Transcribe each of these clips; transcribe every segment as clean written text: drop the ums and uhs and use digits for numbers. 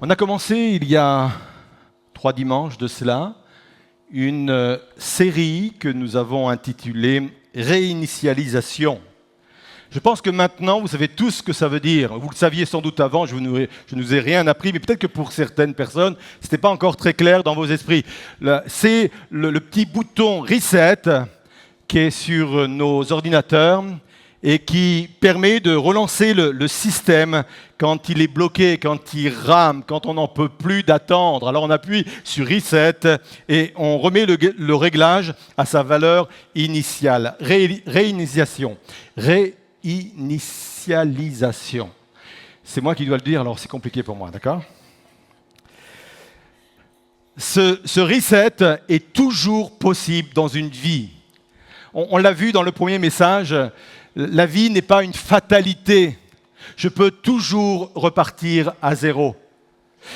On a commencé il y a 3 dimanches de cela, une série que nous avons intitulée « Réinitialisation ». Je pense que maintenant, vous savez tous ce que ça veut dire. Vous le saviez sans doute avant, je ne vous ai rien appris, mais peut-être que pour certaines personnes, ce n'était pas encore très clair dans vos esprits. C'est le petit bouton « Reset » qui est sur nos ordinateurs et qui permet de relancer le système quand il est bloqué, quand il rame, quand on n'en peut plus d'attendre. Alors on appuie sur Reset et on remet le réglage à sa valeur initiale. Réinitialisation. C'est moi qui dois le dire, alors c'est compliqué pour moi, d'accord ? Ce reset est toujours possible dans une vie. On l'a vu dans le premier message, la vie n'est pas une fatalité. Je peux toujours repartir à zéro.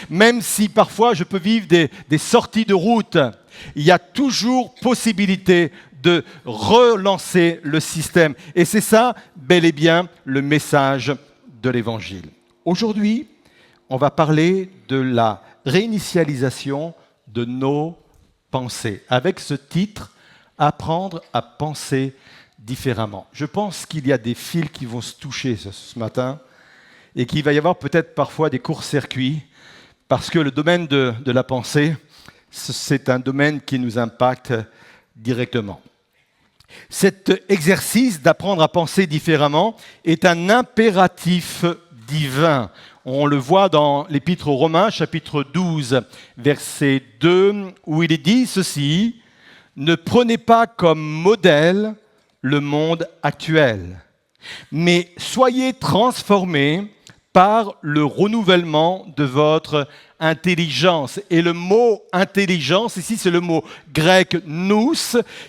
Même si parfois je peux vivre des sorties de route, il y a toujours possibilité de relancer le système. Et c'est ça, bel et bien, le message de l'Évangile. Aujourd'hui, on va parler de la réinitialisation de nos pensées, avec ce titre « Apprendre à penser différemment ». Je pense qu'il y a des fils qui vont se toucher ce matin et qu'il va y avoir peut-être parfois des courts-circuits parce que le domaine de la pensée, c'est un domaine qui nous impacte directement. Cet exercice d'apprendre à penser différemment est un impératif divin. On le voit dans l'Épître aux Romains, chapitre 12, verset 2, où il est dit ceci: « Ne prenez pas comme modèle le monde actuel, mais soyez transformés par le renouvellement de votre intelligence. » Et le mot intelligence, ici c'est le mot grec nous,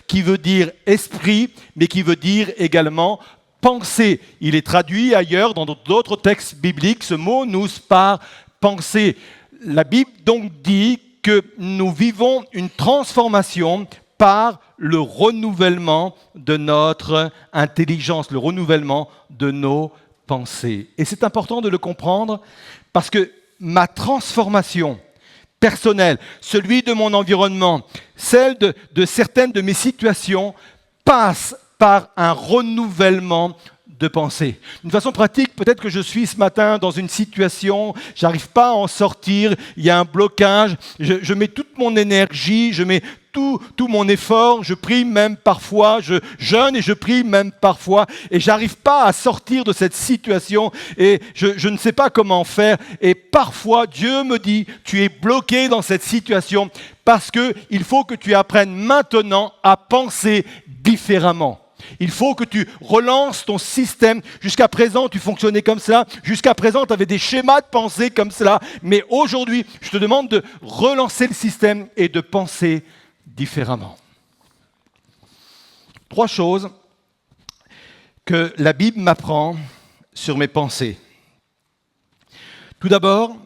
qui veut dire esprit, mais qui veut dire également pensée. Il est traduit ailleurs dans d'autres textes bibliques, ce mot nous par pensée. La Bible donc dit que nous vivons une transformation par le renouvellement de notre intelligence, le renouvellement de nos pensées. Et c'est important de le comprendre parce que ma transformation personnelle, celui de mon environnement, celle de certaines de mes situations, passe par un renouvellement de pensée. D'une façon pratique, peut-être que je suis ce matin dans une situation, j'arrive pas à en sortir, il y a un blocage, je mets toute mon énergie, je mets tout mon effort, je prie même parfois, je jeûne et je prie même parfois, et j'arrive pas à sortir de cette situation, et je ne sais pas comment faire, et parfois Dieu me dit, tu es bloqué dans cette situation, parce qu'il faut que tu apprennes maintenant à penser différemment. Il faut que tu relances ton système. Jusqu'à présent, tu fonctionnais comme ça. Jusqu'à présent, tu avais des schémas de pensée comme cela. Mais aujourd'hui, je te demande de relancer le système et de penser différemment. 3 choses que la Bible m'apprend sur mes pensées. Tout d'abord,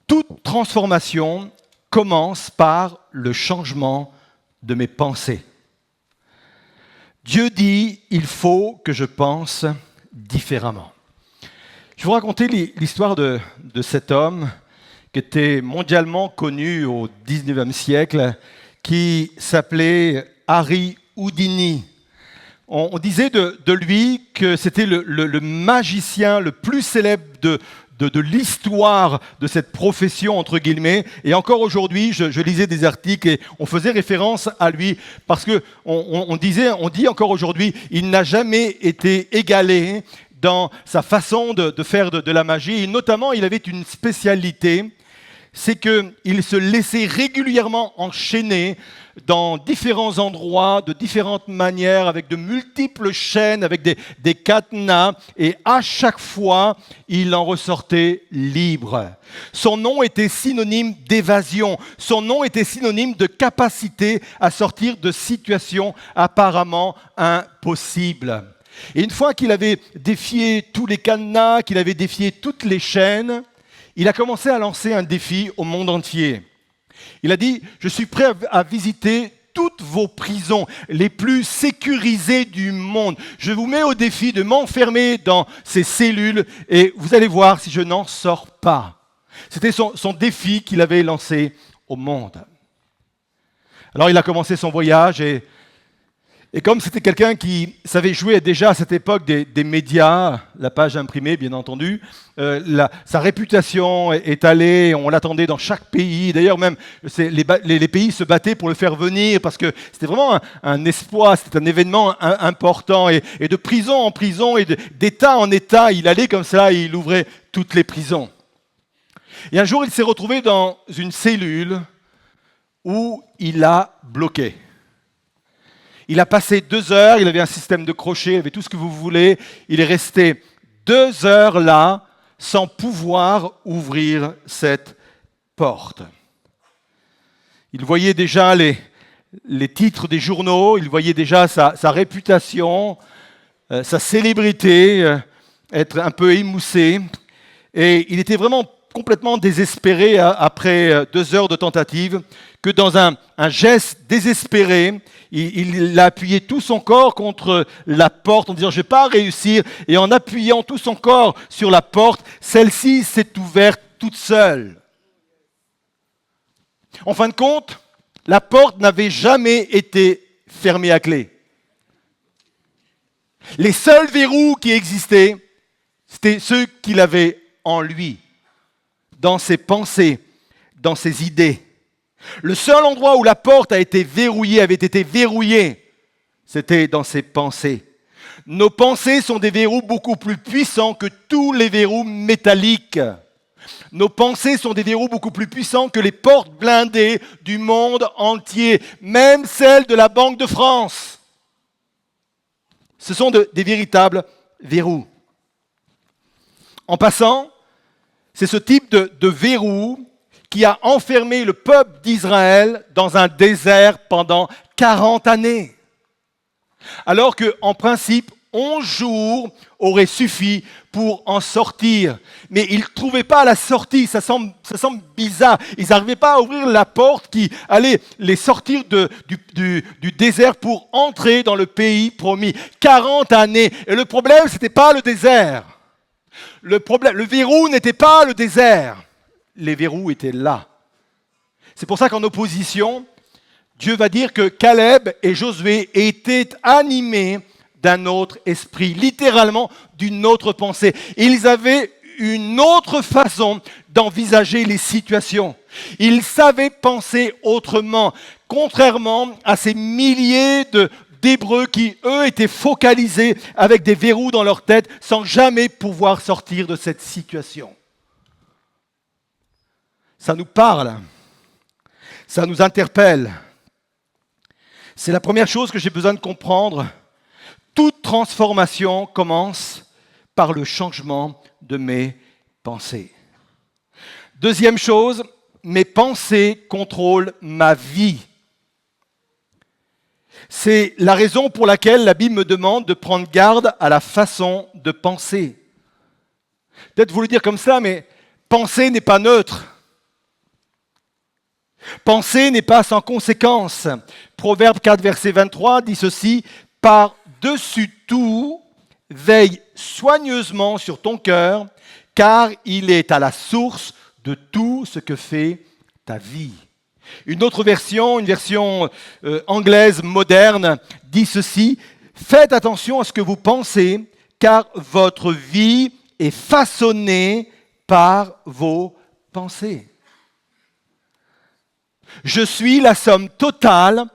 toute transformation commence par le changement de mes pensées. Dieu dit, il faut que je pense différemment. Je vais vous raconter l'histoire de cet homme qui était mondialement connu au XIXe siècle, qui s'appelait Harry Houdini. On disait de lui que c'était le magicien le plus célèbre de l'histoire de cette profession, entre guillemets. Et encore aujourd'hui, je lisais des articles et on faisait référence à lui parce qu'on dit encore aujourd'hui, il n'a jamais été égalé dans sa façon de faire de la magie. Et notamment, il avait une spécialité, c'est qu'il se laissait régulièrement enchaîner dans différents endroits, de différentes manières, avec de multiples chaînes, avec des cadenas, et à chaque fois, il en ressortait libre. Son nom était synonyme d'évasion, son nom était synonyme de capacité à sortir de situations apparemment impossibles. Et une fois qu'il avait défié tous les cadenas, qu'il avait défié toutes les chaînes, il a commencé à lancer un défi au monde entier. Il a dit, je suis prêt à visiter toutes vos prisons les plus sécurisées du monde. Je vous mets au défi de m'enfermer dans ces cellules et vous allez voir si je n'en sors pas. C'était son défi qu'il avait lancé au monde. Alors il a commencé son voyage et comme c'était quelqu'un qui savait jouer déjà à cette époque des médias, la page imprimée bien entendu, sa réputation est allée, on l'attendait dans chaque pays. D'ailleurs même les pays se battaient pour le faire venir parce que c'était vraiment un espoir, c'était un événement important. Et de prison en prison et d'État en État, il allait comme ça et il ouvrait toutes les prisons. Et un jour il s'est retrouvé dans une cellule où il a bloqué. Il a passé 2 heures, il avait un système de crochet, il avait tout ce que vous voulez. Il est resté 2 heures là, sans pouvoir ouvrir cette porte. Il voyait déjà les titres des journaux, il voyait déjà sa réputation, sa célébrité être un peu émoussée. Et il était vraiment complètement désespéré après 2 heures de tentative, que dans un geste désespéré, il a appuyé tout son corps contre la porte en disant « je ne vais pas réussir ». Et en appuyant tout son corps sur la porte, celle-ci s'est ouverte toute seule. En fin de compte, la porte n'avait jamais été fermée à clé. Les seuls verrous qui existaient, c'était ceux qu'il avait en lui, dans ses pensées, dans ses idées. Le seul endroit où la porte avait été verrouillée, c'était dans ses pensées. Nos pensées sont des verrous beaucoup plus puissants que tous les verrous métalliques. Nos pensées sont des verrous beaucoup plus puissants que les portes blindées du monde entier, même celles de la Banque de France. Ce sont des véritables verrous. En passant, c'est ce type de verrou qui a enfermé le peuple d'Israël dans un désert pendant 40 années. Alors qu'en principe, 11 jours auraient suffi pour en sortir. Mais ils ne trouvaient pas la sortie, ça semble bizarre. Ils n'arrivaient pas à ouvrir la porte qui allait les sortir du désert pour entrer dans le pays promis. 40 années. Et le problème, ce n'était pas le désert. Le verrou n'était pas le désert. Les verrous étaient là. C'est pour ça qu'en opposition, Dieu va dire que Caleb et Josué étaient animés d'un autre esprit, littéralement d'une autre pensée. Ils avaient une autre façon d'envisager les situations. Ils savaient penser autrement, contrairement à ces milliers d'Hébreux qui, eux, étaient focalisés avec des verrous dans leur tête sans jamais pouvoir sortir de cette situation. Ça nous parle, ça nous interpelle. C'est la première chose que j'ai besoin de comprendre. Toute transformation commence par le changement de mes pensées. Deuxième chose, mes pensées contrôlent ma vie. C'est la raison pour laquelle la Bible me demande de prendre garde à la façon de penser. Peut-être vous le dire comme ça, mais penser n'est pas neutre. Penser n'est pas sans conséquence. Proverbe 4, verset 23 dit ceci, « Par-dessus tout, veille soigneusement sur ton cœur, car il est à la source de tout ce que fait ta vie. » Une autre version, une version anglaise moderne, dit ceci, « Faites attention à ce que vous pensez, car votre vie est façonnée par vos pensées. » Je suis la somme totale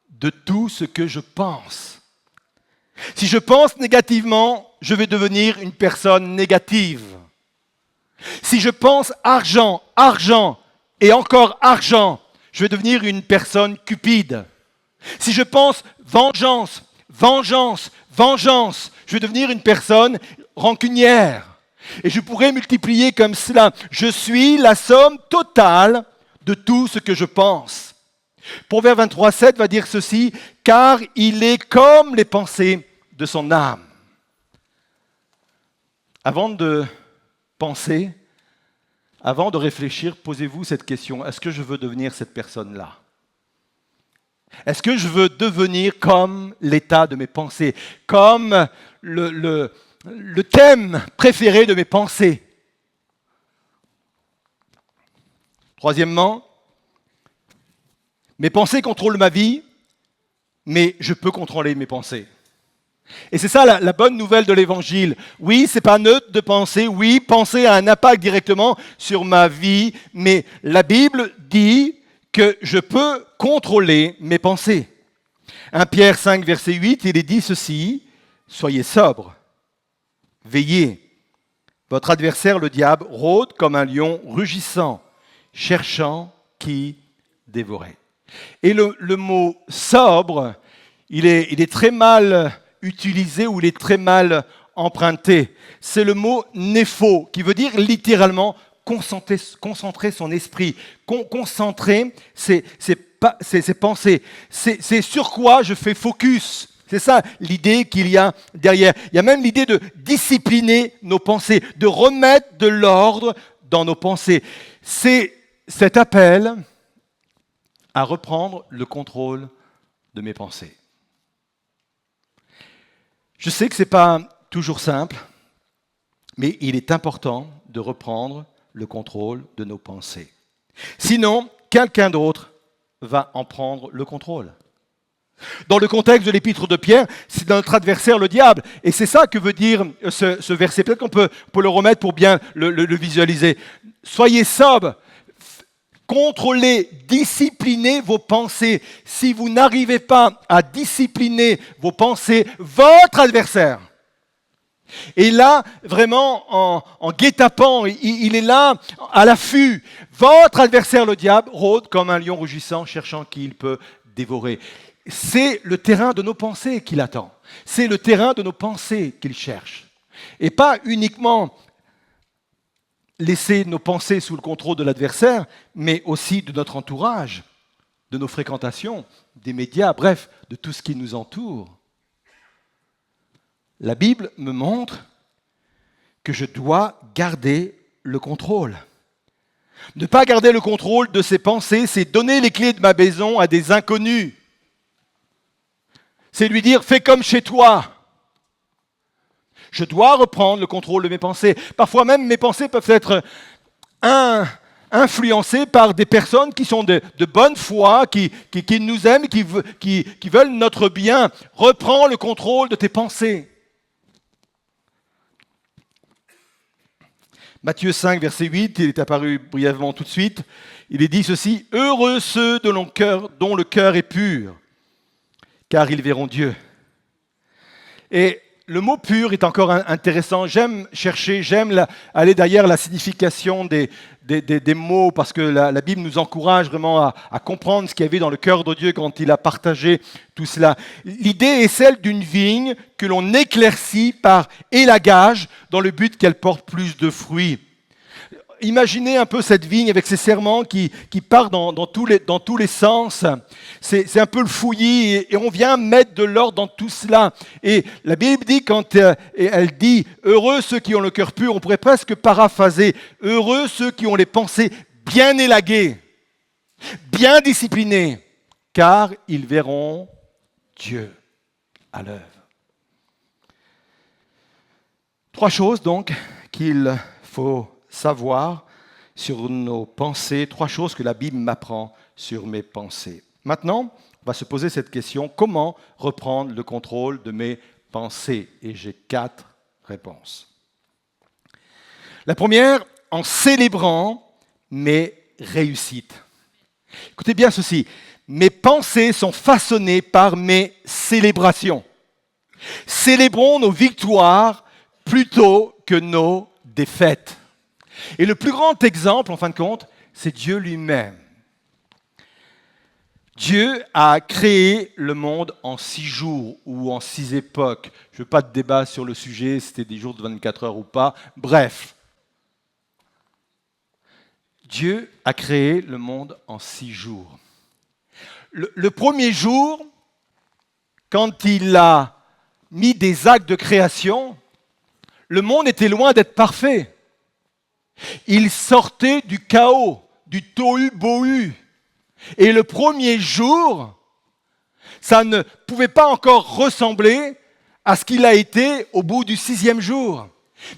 de tout ce que je pense. Si je pense négativement, je vais devenir une personne négative. Si je pense argent, argent et encore argent, je vais devenir une personne cupide. Si je pense vengeance, vengeance, vengeance, je vais devenir une personne rancunière. Et je pourrais multiplier comme cela. Je suis la somme totale de tout ce que je pense. Proverbe 23, 7 va dire ceci, « Car il est comme les pensées de son âme. » Avant de penser, avant de réfléchir, posez-vous cette question. Est-ce que je veux devenir cette personne-là? Est-ce que je veux devenir comme l'état de mes pensées, comme le thème préféré de mes pensées? Troisièmement, mes pensées contrôlent ma vie, mais je peux contrôler mes pensées. Et c'est ça la bonne nouvelle de l'Évangile. Oui, c'est pas neutre de penser. Oui, penser a un impact directement sur ma vie, mais la Bible dit que je peux contrôler mes pensées. 1 Pierre 5, verset 8, il est dit ceci, « Soyez sobres, veillez. Votre adversaire, le diable, rôde comme un lion rugissant, cherchant qui dévorer. » Et le mot « sobre », il est très mal utilisé ou il est très mal emprunté. C'est le mot « népho » qui veut dire littéralement concentrer son esprit, concentrer ses pensées. C'est sur quoi je fais focus. C'est ça l'idée qu'il y a derrière. Il y a même l'idée de discipliner nos pensées, de remettre de l'ordre dans nos pensées. C'est cet appel à reprendre le contrôle de mes pensées. Je sais que ce n'est pas toujours simple, mais il est important de reprendre le contrôle de nos pensées. Sinon, quelqu'un d'autre va en prendre le contrôle. Dans le contexte de l'épître de Pierre, c'est notre adversaire le diable. Et c'est ça que veut dire ce verset. Peut-être qu'on peut le remettre pour bien le visualiser. Soyez sobres, contrôlez, disciplinez vos pensées. Si vous n'arrivez pas à discipliner vos pensées, votre adversaire est là vraiment en guet-apens, il est là à l'affût. Votre adversaire le diable rôde comme un lion rugissant cherchant qui il peut dévorer. C'est le terrain de nos pensées qu'il attend. C'est le terrain de nos pensées qu'il cherche. Et pas uniquement laisser nos pensées sous le contrôle de l'adversaire, mais aussi de notre entourage, de nos fréquentations, des médias, bref, de tout ce qui nous entoure. La Bible me montre que je dois garder le contrôle. Ne pas garder le contrôle de ses pensées, c'est donner les clés de ma maison à des inconnus. C'est lui dire « fais comme chez toi ». Je dois reprendre le contrôle de mes pensées. Parfois même, mes pensées peuvent être influencées par des personnes qui sont de bonne foi, qui nous aiment, qui veulent notre bien. Reprends le contrôle de tes pensées. Matthieu 5, verset 8, il est apparu brièvement tout de suite. Il est dit ceci, « Heureux ceux dont le cœur est pur, car ils verront Dieu. » Et le mot pur est encore intéressant. J'aime aller derrière la signification des mots, parce que la Bible nous encourage vraiment à comprendre ce qu'il y avait dans le cœur de Dieu quand il a partagé tout cela. L'idée est celle d'une vigne que l'on éclaircit par élagage dans le but qu'elle porte plus de fruits. Imaginez un peu cette vigne avec ses serments qui part dans tous les sens. C'est un peu le fouillis et on vient mettre de l'ordre dans tout cela. Et la Bible dit, quand elle dit « Heureux ceux qui ont le cœur pur », on pourrait presque paraphraser « Heureux ceux qui ont les pensées bien élaguées, bien disciplinées, car ils verront Dieu à l'œuvre. » 3 choses donc qu'il faut savoir sur nos pensées, 3 choses que la Bible m'apprend sur mes pensées. Maintenant, on va se poser cette question, comment reprendre le contrôle de mes pensées? Et j'ai 4 réponses. La première, en célébrant mes réussites. Écoutez bien ceci, mes pensées sont façonnées par mes célébrations. Célébrons nos victoires plutôt que nos défaites. Et le plus grand exemple, en fin de compte, c'est Dieu lui-même. Dieu a créé le monde en 6 jours ou en 6 époques. Je ne veux pas de débat sur le sujet, c'était des jours de 24 heures ou pas. Bref, Dieu a créé le monde en 6 jours. Le premier jour, quand il a mis des actes de création, le monde était loin d'être parfait. Il sortait du chaos, du tohu-bohu. Et le premier jour, ça ne pouvait pas encore ressembler à ce qu'il a été au bout du 6e jour.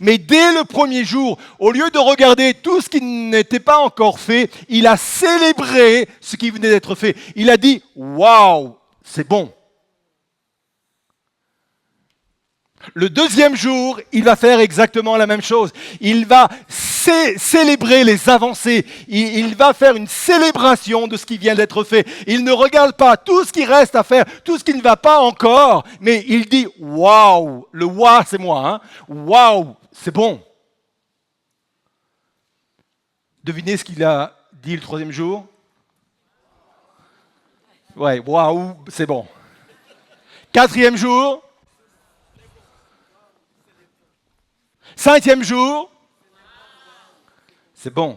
Mais dès le premier jour, au lieu de regarder tout ce qui n'était pas encore fait, il a célébré ce qui venait d'être fait. Il a dit « Waouh, c'est bon ». Le deuxième jour, il va faire exactement la même chose. Il va célébrer les avancées. Il va faire une célébration de ce qui vient d'être fait. Il ne regarde pas tout ce qui reste à faire, tout ce qui ne va pas encore, mais il dit « Waouh ». Le « waouh », c'est moi. Hein. « Waouh », c'est bon. Devinez ce qu'il a dit le troisième jour? Ouais, « waouh », c'est bon. Quatrième jour. Cinquième jour, c'est bon.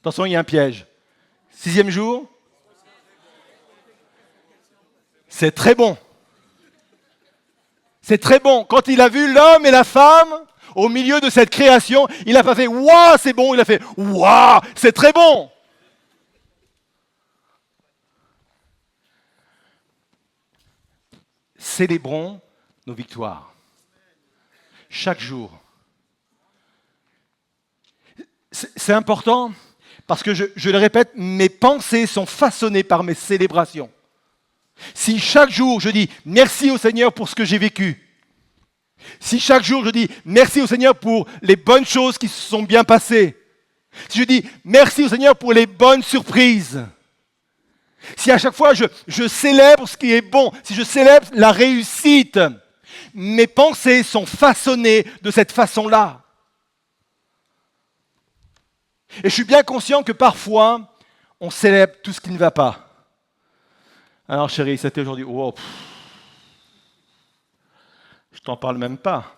Attention, il y a un piège. Sixième jour, c'est très bon. C'est très bon. Quand il a vu l'homme et la femme au milieu de cette création, il n'a pas fait « Waouh, c'est bon », il a fait « Waouh, c'est très bon ». Célébrons nos victoires. Chaque jour. C'est important parce que, je le répète, mes pensées sont façonnées par mes célébrations. Si chaque jour je dis merci au Seigneur pour ce que j'ai vécu, si chaque jour je dis merci au Seigneur pour les bonnes choses qui se sont bien passées, si je dis merci au Seigneur pour les bonnes surprises, si à chaque fois je célèbre ce qui est bon, si je célèbre la réussite, mes pensées sont façonnées de cette façon-là. Et je suis bien conscient que parfois, on célèbre tout ce qui ne va pas. Alors chérie, c'était aujourd'hui, oh, je t'en parle même pas.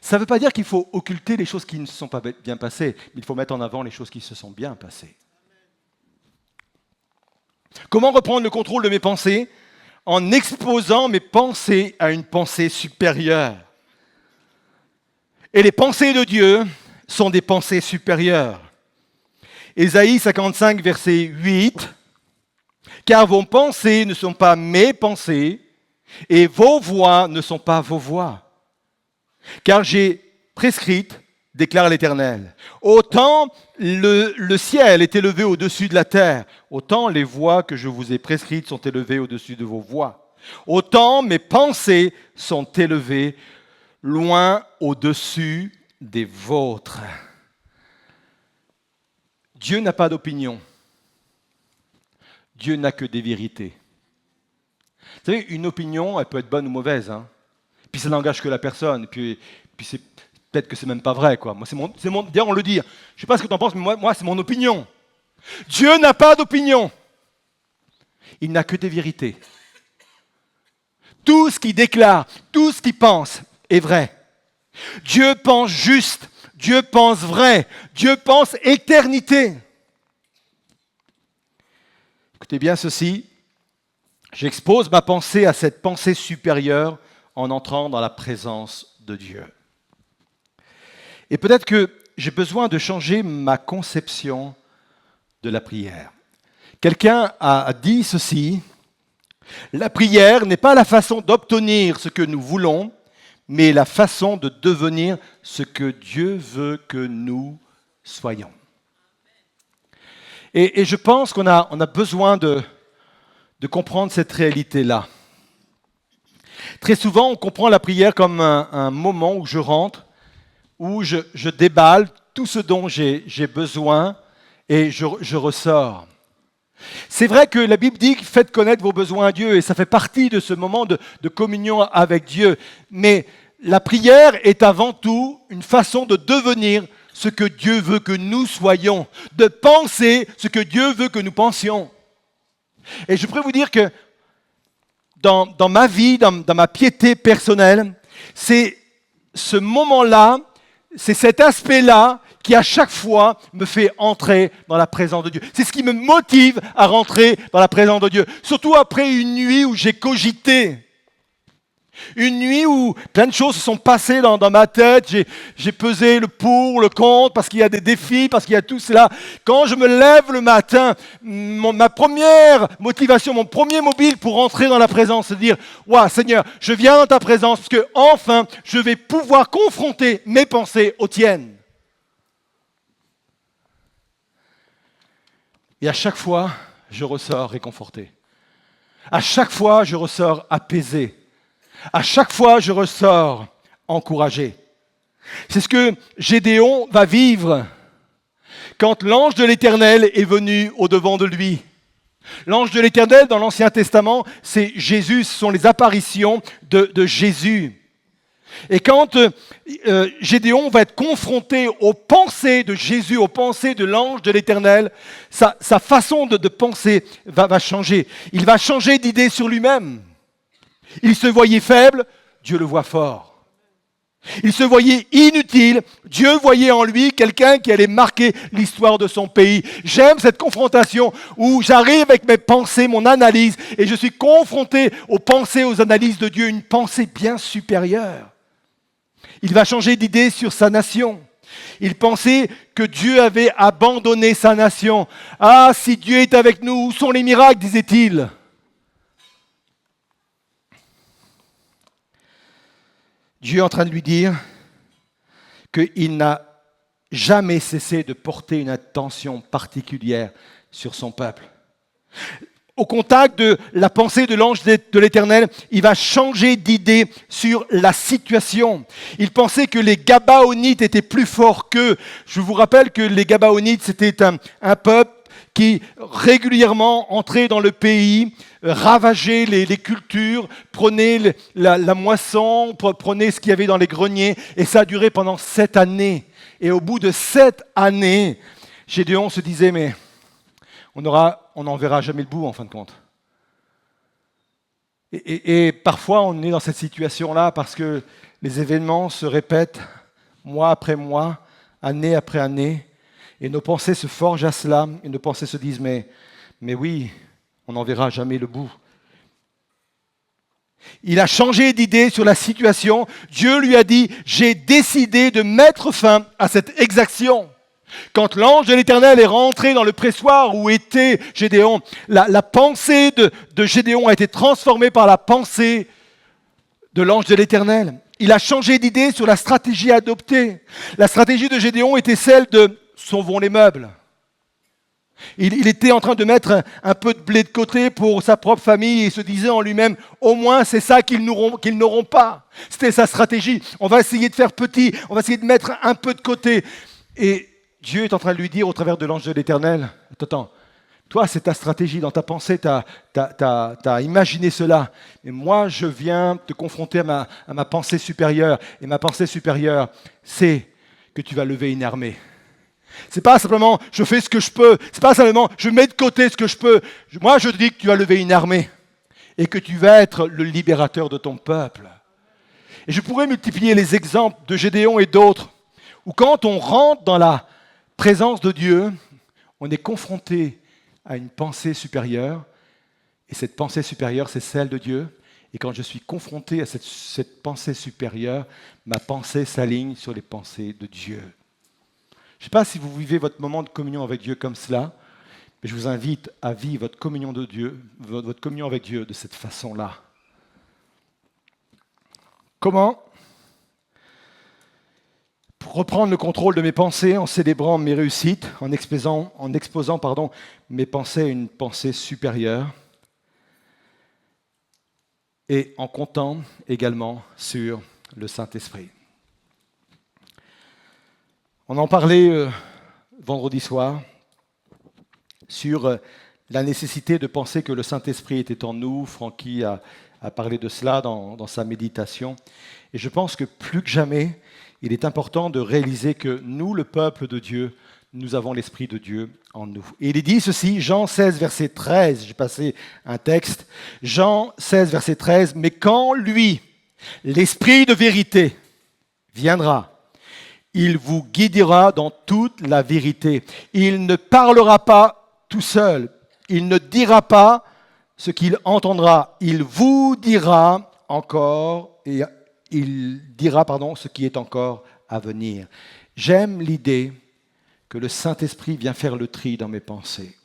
Ça ne veut pas dire qu'il faut occulter les choses qui ne se sont pas bien passées, mais il faut mettre en avant les choses qui se sont bien passées. Comment reprendre le contrôle de mes pensées? En exposant mes pensées à une pensée supérieure. Et les pensées de Dieu sont des pensées supérieures. Ésaïe 55, verset 8. « Car vos pensées ne sont pas mes pensées, et vos voix ne sont pas vos voix. Car j'ai prescrite, déclare l'Éternel, autant le ciel est élevé au-dessus de la terre, autant les voix que je vous ai prescrites sont élevées au-dessus de vos voix. Autant mes pensées sont élevées loin au-dessus des vôtres. » Dieu n'a pas d'opinion. Dieu n'a que des vérités. Vous savez, une opinion, elle peut être bonne ou mauvaise. Hein. Puis ça n'engage que la personne. Puis c'est peut-être que c'est même pas vrai. Quoi. Moi, d'ailleurs, on le dit. Je ne sais pas ce que tu en penses, mais moi, c'est mon opinion. Dieu n'a pas d'opinion. Il n'a que des vérités. Tout ce qu'il déclare, tout ce qu'il pense est vrai. Dieu pense juste, Dieu pense vrai, Dieu pense éternité. Écoutez bien ceci, j'expose ma pensée à cette pensée supérieure en entrant dans la présence de Dieu. Et peut-être que j'ai besoin de changer ma conception de la prière. Quelqu'un a dit ceci, la prière n'est pas la façon d'obtenir ce que nous voulons, mais la façon de devenir ce que Dieu veut que nous soyons. Et je pense qu'on a besoin de comprendre cette réalité-là. Très souvent, on comprend la prière comme un moment où je rentre, où je déballe tout ce dont j'ai besoin et je ressors. C'est vrai que la Bible dit « Faites connaître vos besoins à Dieu » et ça fait partie de ce moment de communion avec Dieu. Mais la prière est avant tout une façon de devenir ce que Dieu veut que nous soyons, de penser ce que Dieu veut que nous pensions. Et je pourrais vous dire que dans ma vie, dans ma piété personnelle, c'est ce moment-là, c'est cet aspect-là qui à chaque fois me fait entrer dans la présence de Dieu. C'est ce qui me motive à rentrer dans la présence de Dieu. Surtout après une nuit où j'ai cogité. Une nuit où plein de choses se sont passées dans ma tête. J'ai pesé le pour, le contre, parce qu'il y a des défis, parce qu'il y a tout cela. Quand je me lève le matin, ma première motivation, mon premier mobile pour entrer dans la présence, c'est de dire « Waouh, Seigneur, je viens dans ta présence parce que enfin, je vais pouvoir confronter mes pensées aux tiennes. » Et à chaque fois, je ressors réconforté. À chaque fois, je ressors apaisé. À chaque fois, je ressors encouragé. C'est ce que Gédéon va vivre quand l'ange de l'Éternel est venu au-devant de lui. L'ange de l'Éternel, dans l'Ancien Testament, c'est Jésus, ce sont les apparitions de Jésus. Et quand Gédéon va être confronté aux pensées de Jésus, aux pensées de l'ange de l'Éternel, sa façon de penser va changer. Il va changer d'idée sur lui-même. Il se voyait faible, Dieu le voit fort. Il se voyait inutile, Dieu voyait en lui quelqu'un qui allait marquer l'histoire de son pays. J'aime cette confrontation où j'arrive avec mes pensées, mon analyse, et je suis confronté aux pensées, aux analyses de Dieu, une pensée bien supérieure. Il va changer d'idée sur sa nation. Il pensait que Dieu avait abandonné sa nation. Ah, si Dieu est avec nous, où sont les miracles, disait-il. Dieu est en train de lui dire qu'il n'a jamais cessé de porter une attention particulière sur son peuple. Au contact de la pensée de l'ange de l'Éternel, il va changer d'idée sur la situation. Il pensait que les Gabaonites étaient plus forts qu'eux. Je vous rappelle que les Gabaonites, c'était un peuple qui régulièrement entrait dans le pays, ravageait les cultures, prenait la moisson, prenait ce qu'il y avait dans les greniers, et ça a duré pendant 7 années. Et au bout de 7 années, Gédéon se disait, mais on n'en verra jamais le bout en fin de compte. Et parfois, on est dans cette situation-là parce que les événements se répètent mois après mois, année après année, et nos pensées se forgent à cela, et nos pensées se disent, mais oui, on n'en verra jamais le bout. Il a changé d'idée sur la situation. Dieu lui a dit, j'ai décidé de mettre fin à cette exaction. Quand l'ange de l'Éternel est rentré dans le pressoir où était Gédéon, la pensée de Gédéon a été transformée par la pensée de l'ange de l'Éternel. Il a changé d'idée sur la stratégie adoptée. La stratégie de Gédéon était celle de « sauvons les meubles ». Il était en train de mettre un peu de blé de côté pour sa propre famille et se disait en lui-même « au moins c'est ça qu'ils n'auront pas ». C'était sa stratégie. On va essayer de faire petit, on va essayer de mettre un peu de côté. Et Dieu est en train de lui dire au travers de l'ange de l'Éternel, attends, toi c'est ta stratégie, dans ta pensée, tu as imaginé cela, mais moi je viens te confronter à ma pensée supérieure, et ma pensée supérieure, c'est que tu vas lever une armée. C'est pas simplement je fais ce que je peux, c'est pas simplement je mets de côté ce que je peux, moi je te dis que tu vas lever une armée, et que tu vas être le libérateur de ton peuple. Et je pourrais multiplier les exemples de Gédéon et d'autres, où quand on rentre dans la présence de Dieu, on est confronté à une pensée supérieure, et cette pensée supérieure, c'est celle de Dieu. Et quand je suis confronté à cette pensée supérieure, ma pensée s'aligne sur les pensées de Dieu. Je ne sais pas si vous vivez votre moment de communion avec Dieu comme cela, mais je vous invite à vivre votre communion de Dieu, votre communion avec Dieu de cette façon-là. Comment ? Pour reprendre le contrôle de mes pensées en célébrant mes réussites, en exposant mes pensées à une pensée supérieure et en comptant également sur le Saint-Esprit. On en parlait vendredi soir sur la nécessité de penser que le Saint-Esprit était en nous. Francky a parlé de cela dans sa méditation. Et je pense que plus que jamais, il est important de réaliser que nous, le peuple de Dieu, nous avons l'Esprit de Dieu en nous. Et il est dit ceci, Jean 16, verset 13, j'ai passé un texte, Jean 16, verset 13, « Mais quand lui, l'Esprit de vérité, viendra, il vous guidera dans toute la vérité. Il ne parlera pas tout seul, il ne dira pas ce qu'il entendra, il vous dira encore et il dira ce qui est encore à venir. J'aime l'idée que le Saint-Esprit vient faire le tri dans mes pensées.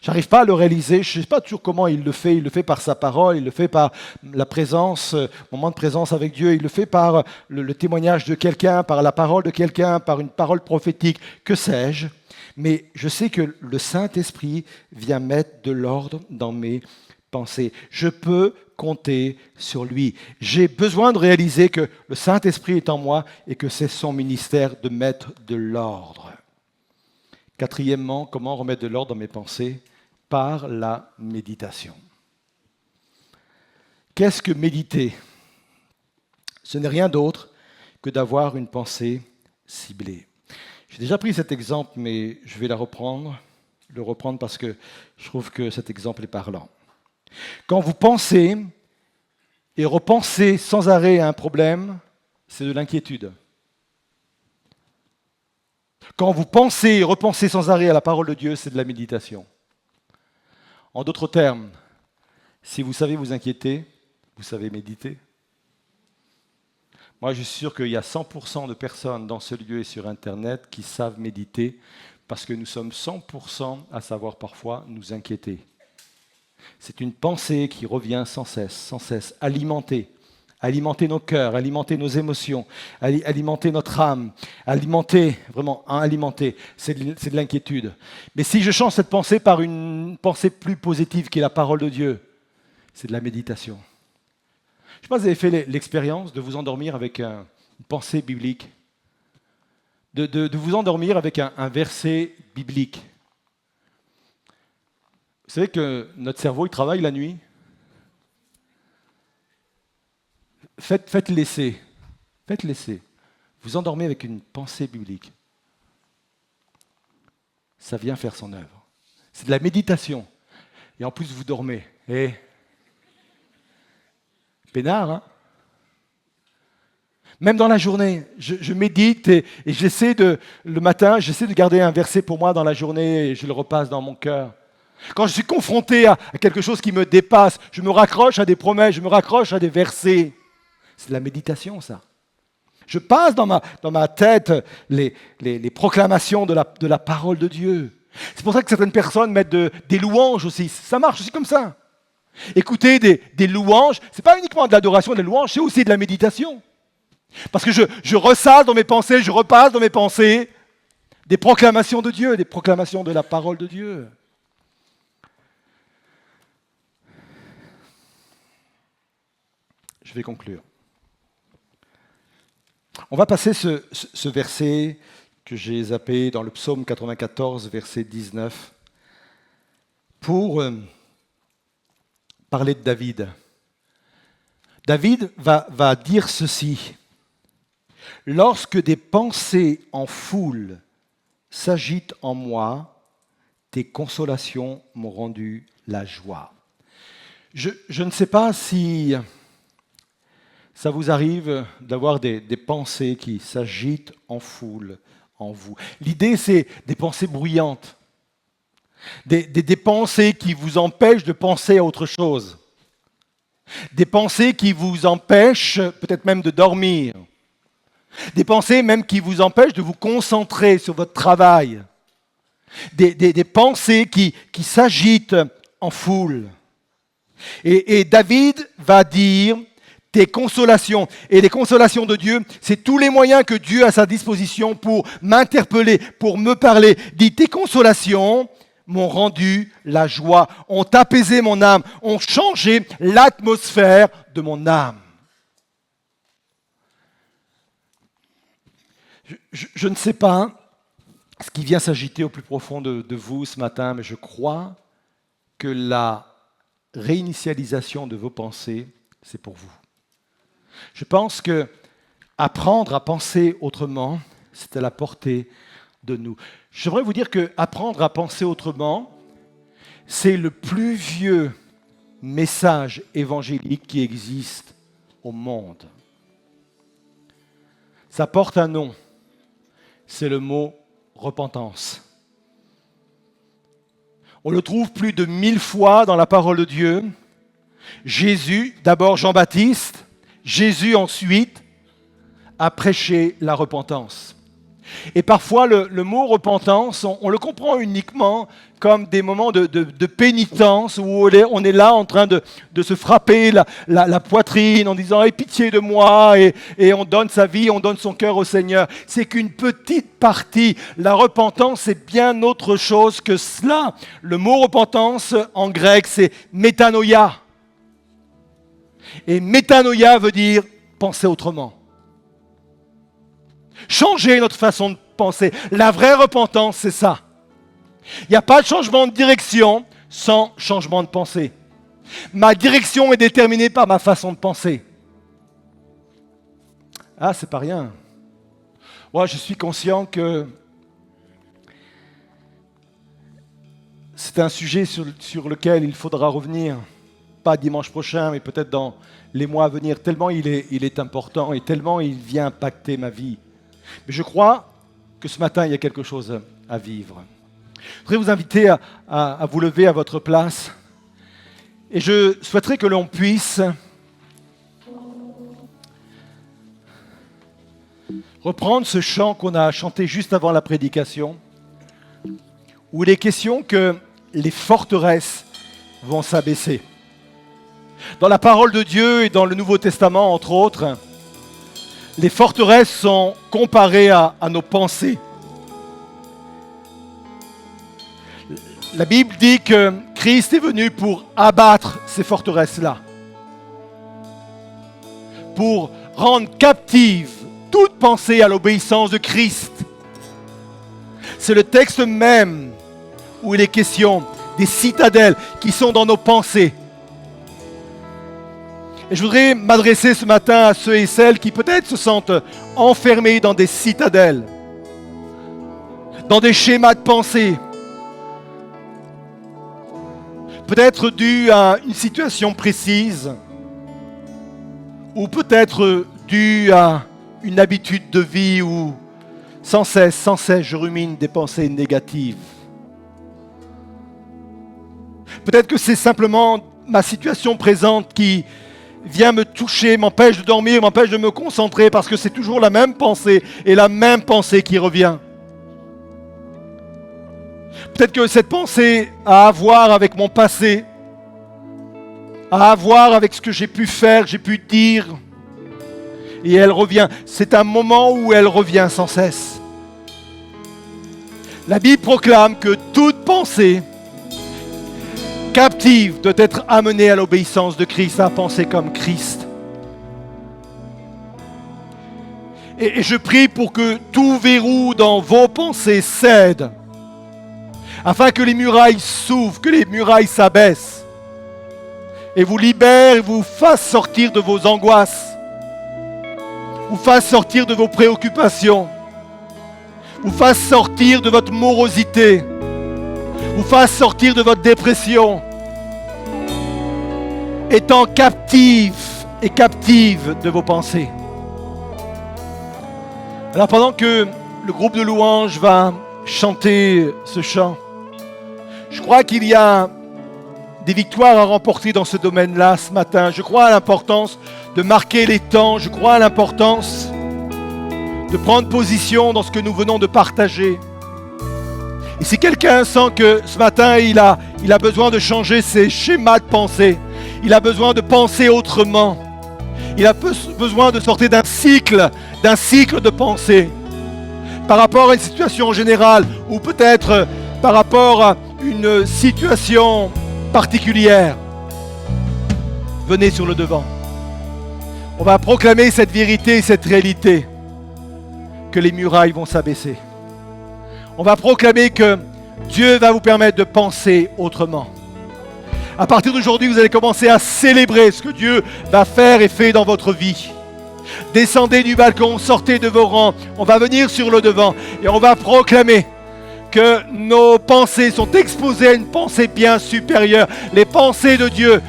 J'arrive pas à le réaliser, je ne sais pas toujours comment il le fait par sa parole, il le fait par la présence, moment de présence avec Dieu, il le fait par le témoignage de quelqu'un, par la parole de quelqu'un, par une parole prophétique, que sais-je. Mais je sais que le Saint-Esprit vient mettre de l'ordre dans mes pensées. Je peux compter sur lui. J'ai besoin de réaliser que le Saint-Esprit est en moi et que c'est son ministère de mettre de l'ordre. Quatrièmement, comment remettre de l'ordre dans mes pensées? Par la méditation. Qu'est-ce que méditer? Ce n'est rien d'autre que d'avoir une pensée ciblée. J'ai déjà pris cet exemple, mais je vais le reprendre parce que je trouve que cet exemple est parlant. Quand vous pensez et repensez sans arrêt à un problème, c'est de l'inquiétude. Quand vous pensez et repensez sans arrêt à la parole de Dieu, c'est de la méditation. En d'autres termes, si vous savez vous inquiéter, vous savez méditer. Moi, je suis sûr qu'il y a 100% de personnes dans ce lieu et sur Internet qui savent méditer parce que nous sommes 100% à savoir parfois nous inquiéter. C'est une pensée qui revient sans cesse, alimenter nos cœurs, alimenter nos émotions, alimenter notre âme, alimenter, c'est de l'inquiétude. Mais si je change cette pensée par une pensée plus positive qui est la parole de Dieu, c'est de la méditation. Je ne sais pas si vous avez fait l'expérience de vous endormir avec une pensée biblique, de vous endormir avec un verset biblique. Vous savez que notre cerveau, il travaille la nuit. Faites l'essai. Vous endormez avec une pensée biblique. Ça vient faire son œuvre. C'est de la méditation. Et en plus, vous dormez. Et peinard, hein? Même dans la journée, je médite et le matin, j'essaie de garder un verset pour moi dans la journée et je le repasse dans mon cœur. Quand je suis confronté à quelque chose qui me dépasse, je me raccroche à des promesses, je me raccroche à des versets. C'est de la méditation, ça. Je passe dans ma tête les proclamations de la parole de Dieu. C'est pour ça que certaines personnes mettent des louanges aussi. Ça marche aussi comme ça. Écouter des louanges, ce n'est pas uniquement de l'adoration, des louanges, c'est aussi de la méditation. Parce que je ressasse dans mes pensées, je repasse dans mes pensées des proclamations de Dieu, des proclamations de la parole de Dieu. Je vais conclure. On va passer ce verset que j'ai zappé dans le psaume 94, verset 19, pour parler de David. David va dire ceci. Lorsque des pensées en foule s'agitent en moi, tes consolations m'ont rendu la joie. Je ne sais pas si ça vous arrive d'avoir des pensées qui s'agitent en foule en vous. L'idée, c'est des pensées bruyantes, des pensées qui vous empêchent de penser à autre chose, des pensées qui vous empêchent peut-être même de dormir, des pensées même qui vous empêchent de vous concentrer sur votre travail, des pensées qui s'agitent en foule. Et David va dire tes consolations. Et les consolations de Dieu, c'est tous les moyens que Dieu a à sa disposition pour m'interpeller, pour me parler. Dit tes consolations m'ont rendu la joie, ont apaisé mon âme, ont changé l'atmosphère de mon âme. Je ne sais pas ce qui vient s'agiter au plus profond de vous ce matin, mais je crois que la réinitialisation de vos pensées, c'est pour vous. Je pense que apprendre à penser autrement, c'est à la portée de nous. J'aimerais vous dire que apprendre à penser autrement, c'est le plus vieux message évangélique qui existe au monde. Ça porte un nom, c'est le mot repentance. On le trouve plus de 1000 fois dans la parole de Dieu. Jésus, d'abord Jean-Baptiste, Jésus ensuite a prêché la repentance. Et parfois, le mot repentance, on le comprend uniquement comme des moments de pénitence où on est là en train de se frapper la poitrine en disant « Aie pitié de moi » et on donne sa vie, on donne son cœur au Seigneur. C'est qu'une petite partie. La repentance, c'est bien autre chose que cela. Le mot repentance, en grec, c'est métanoïa. Et métanoïa veut dire penser autrement. Changer notre façon de penser. La vraie repentance, c'est ça. Il n'y a pas de changement de direction sans changement de pensée. Ma direction est déterminée par ma façon de penser. Ah, c'est pas rien. Moi, je suis conscient que c'est un sujet sur lequel il faudra revenir. Pas dimanche prochain, mais peut-être dans les mois à venir. Tellement il est important et tellement il vient impacter ma vie. Mais je crois que ce matin, il y a quelque chose à vivre. Je voudrais vous inviter à vous lever à votre place. Et je souhaiterais que l'on puisse reprendre ce chant qu'on a chanté juste avant la prédication, où il est question que les forteresses vont s'abaisser. Dans la parole de Dieu et dans le Nouveau Testament, entre autres, les forteresses sont comparées à nos pensées. La Bible dit que Christ est venu pour abattre ces forteresses-là, pour rendre captive toute pensée à l'obéissance de Christ. C'est le texte même où il est question des citadelles qui sont dans nos pensées. Et je voudrais m'adresser ce matin à ceux et celles qui peut-être se sentent enfermés dans des citadelles, dans des schémas de pensée, peut-être dû à une situation précise, ou peut-être dû à une habitude de vie où sans cesse, je rumine des pensées négatives. Peut-être que c'est simplement ma situation présente qui vient me toucher, m'empêche de dormir, m'empêche de me concentrer parce que c'est toujours la même pensée et la même pensée qui revient. Peut-être que cette pensée a à voir avec mon passé, a à voir avec ce que j'ai pu faire, j'ai pu dire, et elle revient. C'est un moment où elle revient sans cesse. La Bible proclame que toute pensée captive doit être amenée à l'obéissance de Christ, à penser comme Christ. Et je prie pour que tout verrou dans vos pensées cède, afin que les murailles s'ouvrent, que les murailles s'abaissent, et vous libèrent, et vous fassent sortir de vos angoisses, vous fassent sortir de vos préoccupations, vous fassent sortir de votre morosité, vous fassent sortir de votre dépression, étant captive et captive de vos pensées. Alors pendant que le groupe de louanges va chanter ce chant, je crois qu'il y a des victoires à remporter dans ce domaine-là ce matin. Je crois à l'importance de marquer les temps, je crois à l'importance de prendre position dans ce que nous venons de partager. Et si quelqu'un sent que ce matin, il a besoin de changer ses schémas de pensée, il a besoin de penser autrement, il a besoin de sortir d'un cycle de pensée par rapport à une situation générale ou peut-être par rapport à une situation particulière, venez sur le devant. On va proclamer cette vérité, cette réalité, que les murailles vont s'abaisser. On va proclamer que Dieu va vous permettre de penser autrement. À partir d'aujourd'hui, vous allez commencer à célébrer ce que Dieu va faire et fait dans votre vie. Descendez du balcon, sortez de vos rangs. On va venir sur le devant et on va proclamer que nos pensées sont exposées à une pensée bien supérieure. Les pensées de Dieu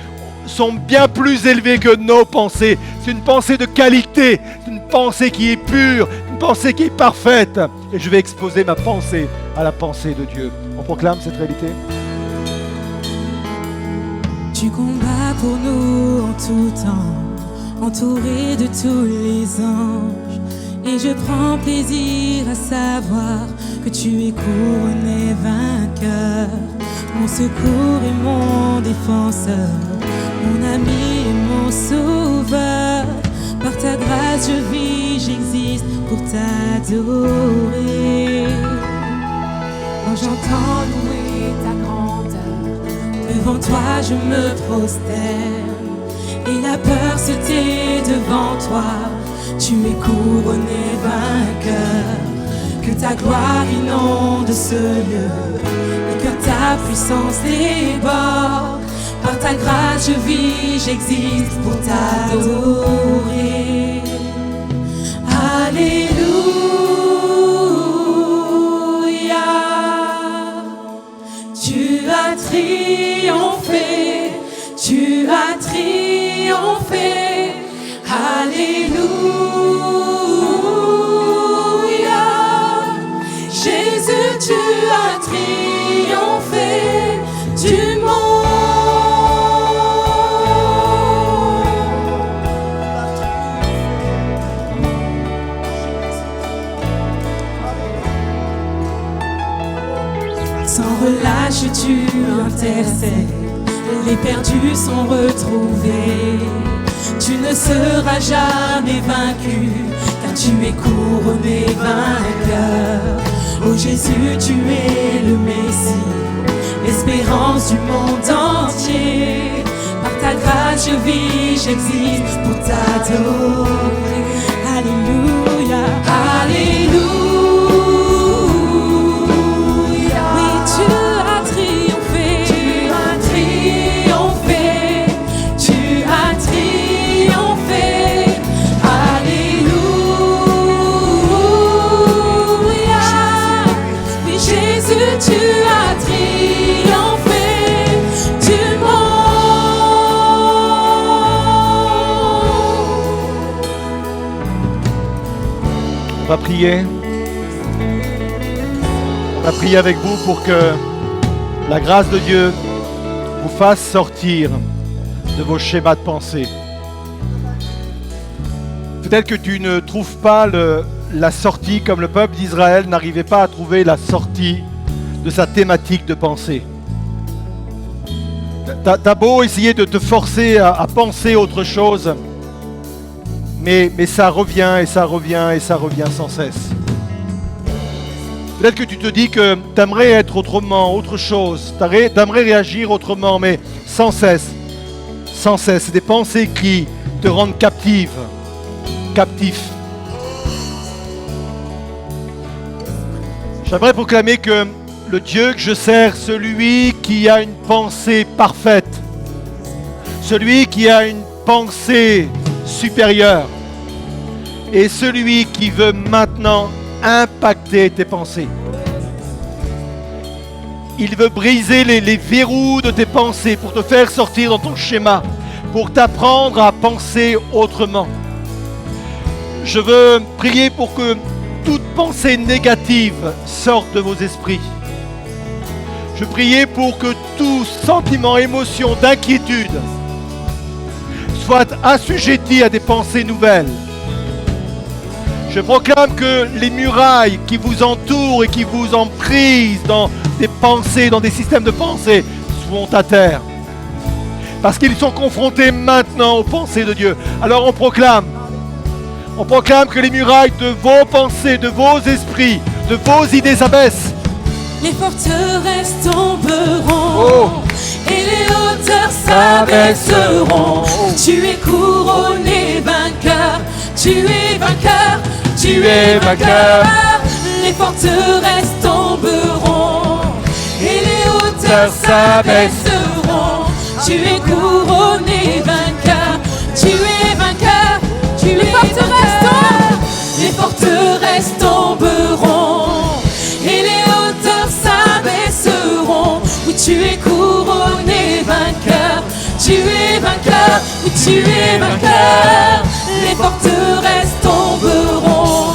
sont bien plus élevées que nos pensées. C'est une pensée de qualité, c'est une pensée qui est pure, une pensée qui est parfaite. Et je vais exposer ma pensée à la pensée de Dieu. On proclame cette réalité. Tu combats là pour nous en tout temps, entouré de tous les anges. Et je prends plaisir à savoir que tu es couronné vainqueur, mon secours et mon défenseur, mon ami et mon sauveur. Par ta grâce je vis, j'existe pour t'adorer. Quand j'entends louer ta grandeur, devant toi je me prosterne, et la peur se tait devant toi. Tu es couronné vainqueur, que ta gloire inonde ce lieu, et que ta puissance déborde. Par ta grâce je vis, j'existe pour t'adorer. Alléluia, tu as triomphé, tu as triomphé. Alléluia, Jésus, tu as triomphé du monde. Sans relâche tu intercèdes, les perdus sont retrouvés. Tu ne seras jamais vaincu, car tu es couronné vainqueur. Oh Jésus, tu es le Messie, l'espérance du monde entier. Par ta grâce je vis, j'existe pour t'adorer. Alléluia, Alléluia. Oui, tu as triomphé, tu as triomphé, tu as triomphé. Alléluia. Oui, Jésus, tu as triomphé du monde. On va prier. On va prier avec vous pour que la grâce de Dieu vous fasse sortir de vos schémas de pensée. Peut-être que tu ne trouves pas la sortie comme le peuple d'Israël n'arrivait pas à trouver la sortie de sa thématique de pensée. T'as beau essayer de te forcer à penser autre chose, mais ça revient et ça revient et ça revient sans cesse. Peut-être que tu te dis que tu aimerais être autrement, autre chose, tu aimerais réagir autrement, mais sans cesse. Sans cesse. C'est des pensées qui te rendent captif. J'aimerais proclamer que le Dieu que je sers, celui qui a une pensée parfaite, celui qui a une pensée supérieure, et celui qui veut maintenant impacter tes pensées. Il veut briser les verrous de tes pensées pour te faire sortir dans ton schéma, pour t'apprendre à penser autrement. Je veux prier pour que toute pensée négative sorte de vos esprits. Je priais pour que tout sentiment, émotion, d'inquiétude soit assujetti à des pensées nouvelles. Je proclame que les murailles qui vous entourent et qui vous emprisent dans des pensées, dans des systèmes de pensée, sont à terre. Parce qu'ils sont confrontés maintenant aux pensées de Dieu. Alors on proclame que les murailles de vos pensées, de vos esprits, de vos idées s'abaissent. Les forteresses tomberont, et les hauteurs s'abaisseront. Tu es couronné vainqueur, tu es vainqueur, tu es vainqueur. Les forteresses tomberont, et les hauteurs s'abaisseront. Tu es couronné vainqueur, tu es vainqueur, tu es vainqueur. Les forteresses tomberont, et les hauteurs s'abaisseront. Oui, tu es couronné vainqueur, tu es vainqueur, oui, tu es vainqueur. Les forteresses tomberont,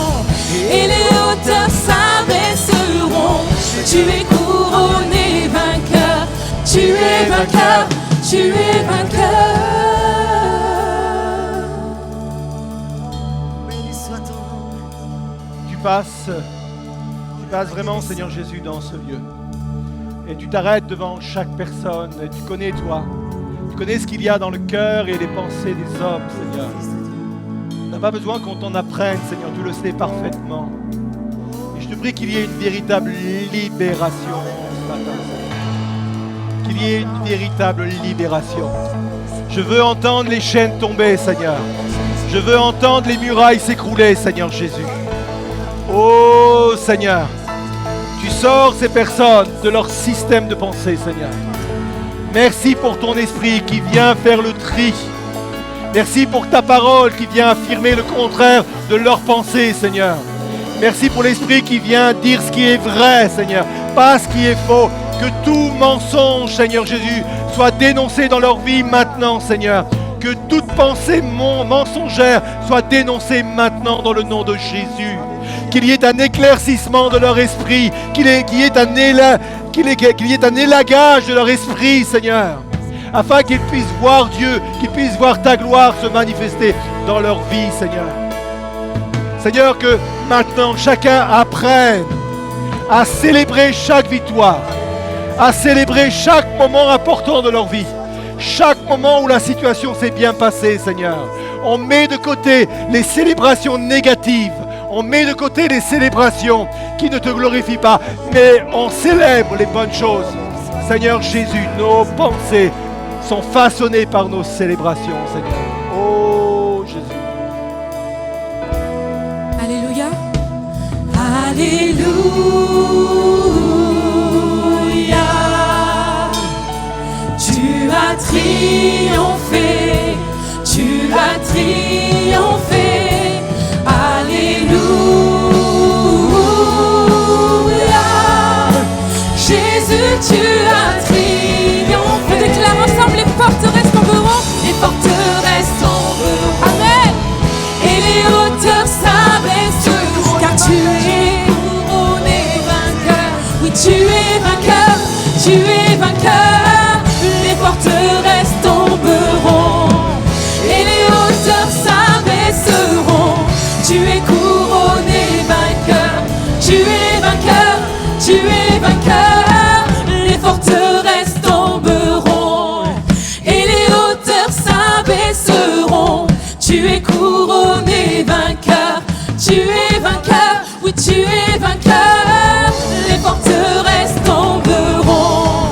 et les hauteurs s'abaisseront. Tu es couronné vainqueur, tu es vainqueur, tu tu es vainqueur. Béni soit ton nom. Tu passes vraiment, Seigneur Jésus, dans ce lieu. Et tu t'arrêtes devant chaque personne. Et tu connais, toi. Tu connais ce qu'il y a dans le cœur et les pensées des hommes, Seigneur. Tu n'as pas besoin qu'on t'en apprenne, Seigneur. Tu le sais parfaitement. Et je te prie qu'il y ait une véritable libération ce matin, Seigneur. Qu'il y ait une véritable libération. Je veux entendre les chaînes tomber, Seigneur. Je veux entendre les murailles s'écrouler, Seigneur Jésus. Oh, Seigneur. Tu sors ces personnes de leur système de pensée, Seigneur. Merci pour ton esprit qui vient faire le tri. Merci pour ta parole qui vient affirmer le contraire de leur pensée, Seigneur. Merci pour l'esprit qui vient dire ce qui est vrai, Seigneur, pas ce qui est faux. Que tout mensonge, Seigneur Jésus, soit dénoncé dans leur vie maintenant, Seigneur. Que toute pensée mensongère soit dénoncée maintenant dans le nom de Jésus. Qu'il y ait un éclaircissement de leur esprit, qu'il y ait un élagage de leur esprit, Seigneur, afin qu'ils puissent voir Dieu, qu'ils puissent voir ta gloire se manifester dans leur vie, Seigneur. Seigneur, que maintenant chacun apprenne à célébrer chaque victoire, à célébrer chaque moment important de leur vie, chaque moment où la situation s'est bien passée, Seigneur. On met de côté les célébrations négatives. On met de côté les célébrations qui ne te glorifient pas, mais on célèbre les bonnes choses. Seigneur Jésus, nos pensées sont façonnées par nos célébrations, Seigneur. Oh Jésus. Alléluia. Alléluia. Tu as triomphé. Tu as triomphé. Alléluia. Jésus, tu as triomphé. On déclare ensemble: les forteresses tomberont. Les forteresses tomberont. Amen. Et les hauteurs s'abaisseront. Car tu es couronné vainqueur. Oui, tu es vainqueur. Tu es vainqueur. Les forteresses tomberont. Et les hauteurs s'abaisseront. Tu es couronné vainqueur. Tu es vainqueur. Tu es vainqueur. Les forteresses tomberont. Et les hauteurs s'abaisseront. Tu es couronné vainqueur. Tu es vainqueur. Oui, tu es vainqueur. Les forteresses tomberont.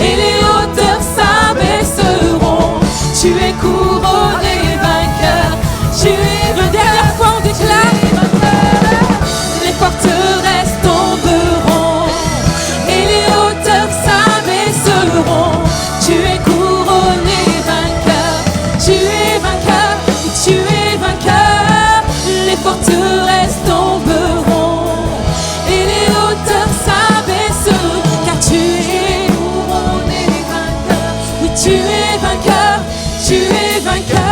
Et les hauteurs s'abaisseront. Tu es couronné vainqueur. Tu es vainqueur. Dernière fois on déclare: les forteresses tomberont. Et les hauteurs s'abaisseront. Tu es couronné vainqueur. Tu es vainqueur. Tu es vainqueur. Les forteresses tomberont. Et les hauteurs s'abaisseront. Car tu es couronné vainqueur. Oui, tu es vainqueur. Tu es vainqueur.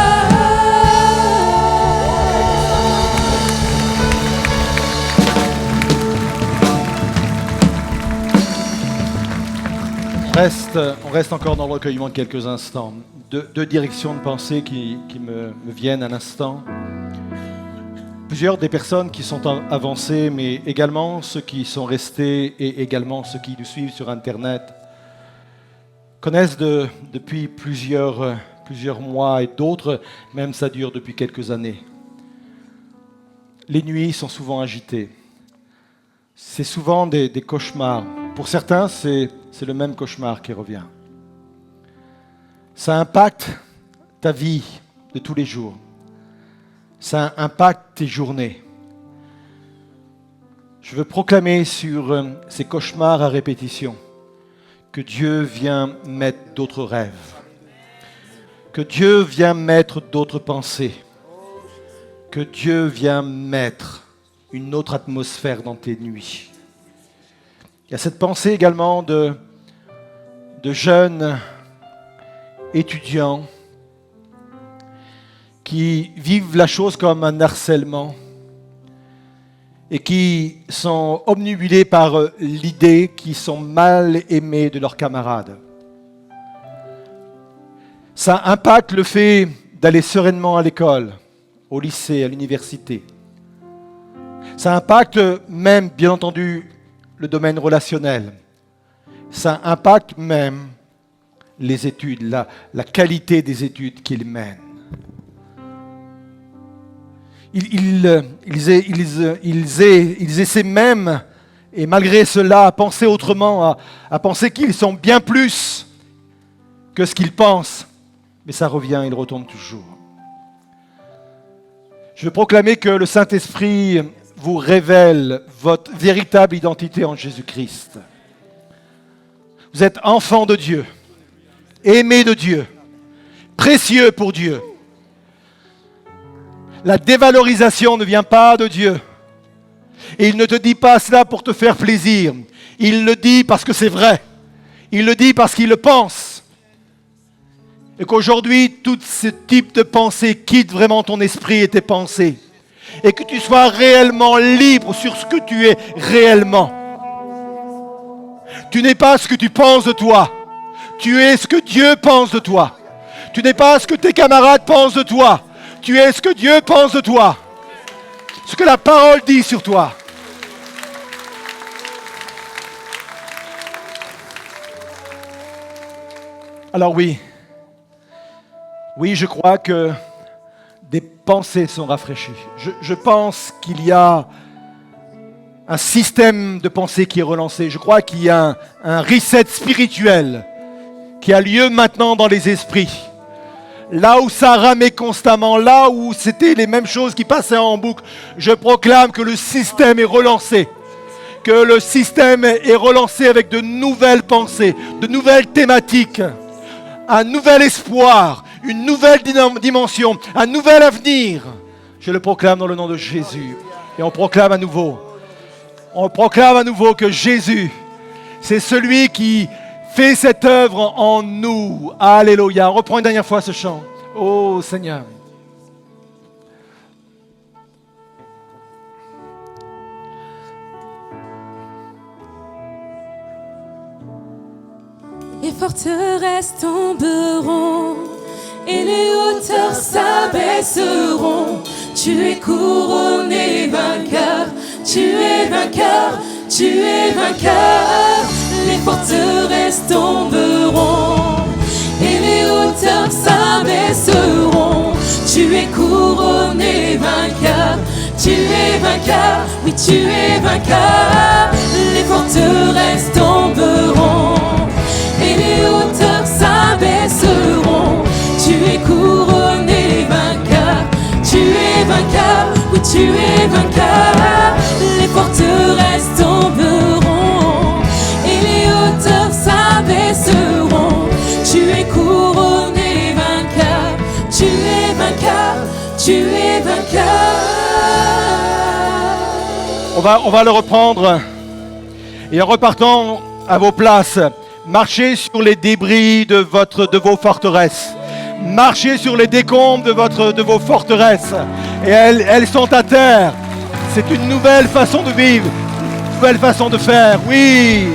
On reste encore dans le recueillement quelques instants. Deux directions de pensée qui me viennent à l'instant. Plusieurs des personnes qui sont avancées, mais également ceux qui sont restés et également ceux qui nous suivent sur Internet, connaissent depuis plusieurs mois et d'autres, même ça dure depuis quelques années. Les nuits sont souvent agitées. C'est souvent des cauchemars. Pour certains, c'est le même cauchemar qui revient. Ça impacte ta vie de tous les jours. Ça impacte tes journées. Je veux proclamer sur ces cauchemars à répétition que Dieu vient mettre d'autres rêves, que Dieu vient mettre d'autres pensées, que Dieu vient mettre une autre atmosphère dans tes nuits. Il y a cette pensée également de jeunes étudiants qui vivent la chose comme un harcèlement et qui sont obnubilés par l'idée qu'ils sont mal aimés de leurs camarades. Ça impacte le fait d'aller sereinement à l'école, au lycée, à l'université. Ça impacte même, bien entendu, le domaine relationnel. Ça impacte même les études, la qualité des études qu'ils mènent. Ils essaient même, et malgré cela, à penser autrement, à penser qu'ils sont bien plus que ce qu'ils pensent. Mais ça revient, il retourne toujours. Je veux proclamer que le Saint-Esprit vous révèle votre véritable identité en Jésus-Christ. Vous êtes enfant de Dieu, aimé de Dieu, précieux pour Dieu. La dévalorisation ne vient pas de Dieu. Et il ne te dit pas cela pour te faire plaisir. Il le dit parce que c'est vrai. Il le dit parce qu'il le pense. Et qu'aujourd'hui, tout ce type de pensée quitte vraiment ton esprit et tes pensées. Et que tu sois réellement libre sur ce que tu es réellement. Tu n'es pas ce que tu penses de toi. Tu es ce que Dieu pense de toi. Tu n'es pas ce que tes camarades pensent de toi. Tu es ce que Dieu pense de toi. Ce que la parole dit sur toi. Alors oui, je crois que des pensées sont rafraîchies. Je pense qu'il y a un système de pensée qui est relancé. Je crois qu'il y a un reset spirituel qui a lieu maintenant dans les esprits. Là où ça ramait constamment, là où c'était les mêmes choses qui passaient en boucle, je proclame que le système est relancé. Que le système est relancé avec de nouvelles pensées, de nouvelles thématiques, un nouvel espoir, une nouvelle dimension, un nouvel avenir. Je le proclame dans le nom de Jésus. Et on proclame à nouveau que Jésus, c'est celui qui fait cette œuvre en nous. Alléluia. On reprend une dernière fois ce chant. Oh Seigneur. Les forteresses tomberont et les hauteurs s'abaisseront. Tu es couronné vainqueur, tu es vainqueur, tu es vainqueur. Les forteresses tomberont et les hauteurs s'abaisseront. Tu es couronné vainqueur, tu es vainqueur, oui tu es vainqueur. Les forteresses tomberont et les hauteurs s'abaisseront. Tu es couronné vainqueur, tu es vainqueur, oui tu es vainqueur. Les forteresses tomberont et les hauteurs s'abaisseront. Tu es couronné vainqueur, tu es vainqueur, tu es vainqueur. On va le reprendre. Et en repartant à vos places, marchez sur les débris de vos forteresses. Marchez sur les décombres de vos forteresses. Et elles sont à terre. C'est une nouvelle façon de vivre, une nouvelle façon de faire. Oui.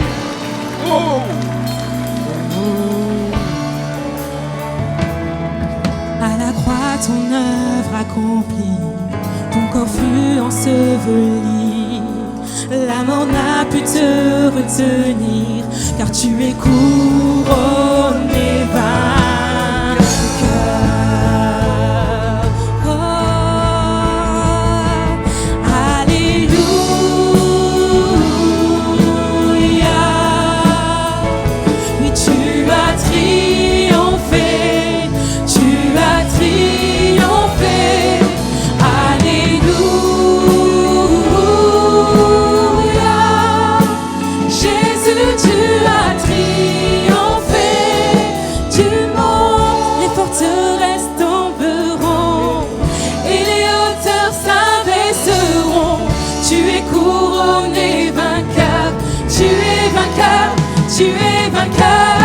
Oh. À la croix, ton œuvre accomplie, ton corps fut enseveli. La mort n'a pu te retenir, car tu es couronné vainqueur. Oh, alléluia. Oui, tu as triomphé, tu as triomphé. Tu es vainqueur,